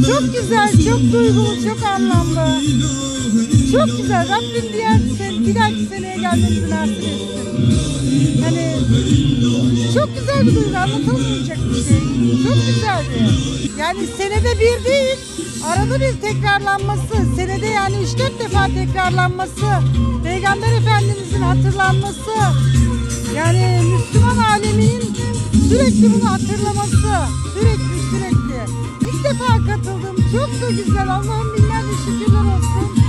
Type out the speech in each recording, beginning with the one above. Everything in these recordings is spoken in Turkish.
Çok güzel, çok duygulu, çok anlamlı. Çok güzel. Rabbim bir dahaki seneye gelmemizi nasip etsin. Hani çok güzel bir duygu, anlatılmayacak bir şey. Çok güzeldi. Yani senede bir değil, arada bir tekrarlanması, senede yani 3-4 defa tekrarlanması, Peygamber Efendimizin hatırlanması, yani Müslüman aleminin sürekli bunu hatırlaması, sürekli. İlk defa katıldım, çok da güzel, Allah'ım binlerce şükürler olsun.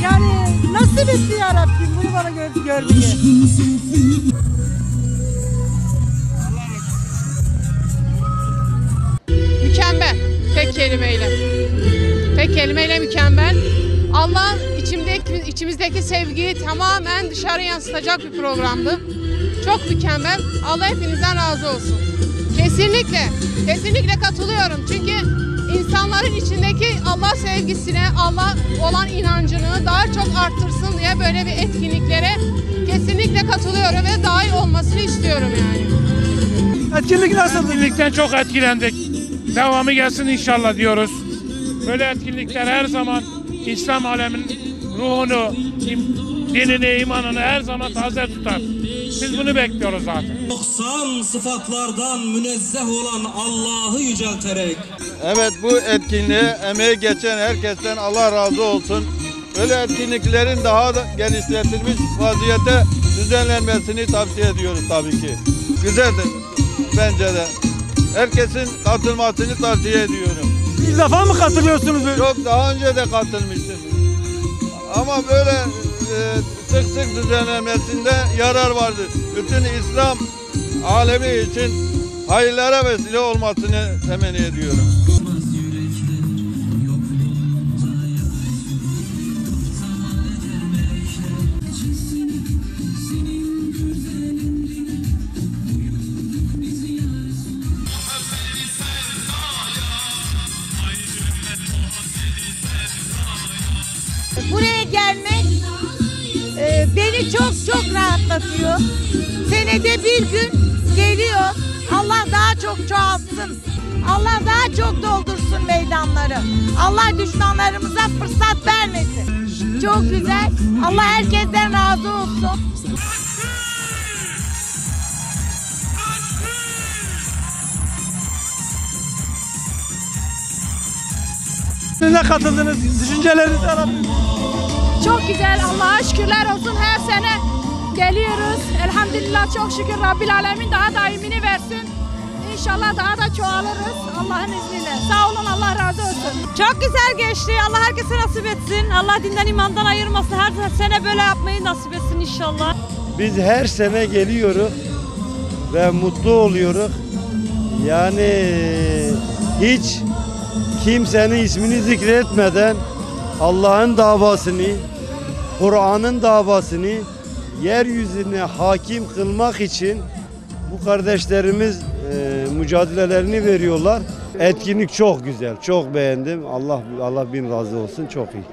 Yani nasip etti ya Rabbim bunu bana görmeyi. Mükemmel. Tek kelimeyle. Tek kelimeyle mükemmel. Allah içimizdeki sevgiyi tamamen dışarı yansıtacak bir programdı. Çok mükemmel. Allah hepinizden razı olsun. Kesinlikle katılıyorum. Çünkü insanların içindeki Allah sevgisine, Allah olan inancını daha çok arttırsın diye böyle bir etkinliklere kesinlikle katılıyorum ve dahil olmasını istiyorum yani. Etkinlik nasıl? Etkinlikten çok etkilendik. Devamı gelsin inşallah diyoruz. Böyle etkinlikler her zaman İslam aleminin ruhunu, dinini, imanını her zaman taze tutar. Biz bunu bekliyoruz zaten. 90 sıfatlardan münezzeh olan Allah'ı yücelterek. Evet, bu etkinliğe emeği geçen herkesten Allah razı olsun. Böyle etkinliklerin daha da genişletilmiş vaziyete düzenlenmesini tavsiye ediyoruz tabii ki. Güzeldir bence de. Herkesin katılmasını tavsiye ediyorum. İlk defa mı katılıyorsunuz böyle? Yok, daha önce de katılmıştım. Ama böyle sık sık düzenlenmesinde yarar vardır. Bütün İslam alemi için hayırlara vesile olmasını temenni ediyorum. Buraya gelmek beni çok rahatlatıyor. Senede bir gün geliyor. Allah daha çok çoğaltsın. Allah daha çok doldursun meydanları. Allah düşmanlarımıza fırsat vermesin. Çok güzel. Allah herkesten razı olsun. Ne katıldınız? Düşüncelerinizi alabilir. Çok güzel. Allah'a şükürler olsun. Her sene geliyoruz. Elhamdülillah çok şükür. Rabbil Alemin daha daimini versin. İnşallah daha da çoğalırız Allah'ın izniyle. Sağ olun, Allah razı olsun. Çok güzel geçti. Allah herkese nasip etsin. Allah dinden imandan ayırmasın. Her sene böyle yapmayı nasip etsin inşallah. Biz her sene geliyoruz ve mutlu oluyoruz. Yani hiç kimsenin ismini zikretmeden Allah'ın davasını, Kur'an'ın davasını yeryüzüne hakim kılmak için bu kardeşlerimiz mücadelelerini veriyorlar. Etkinlik çok güzel, çok beğendim. Allah bin razı olsun, çok iyi.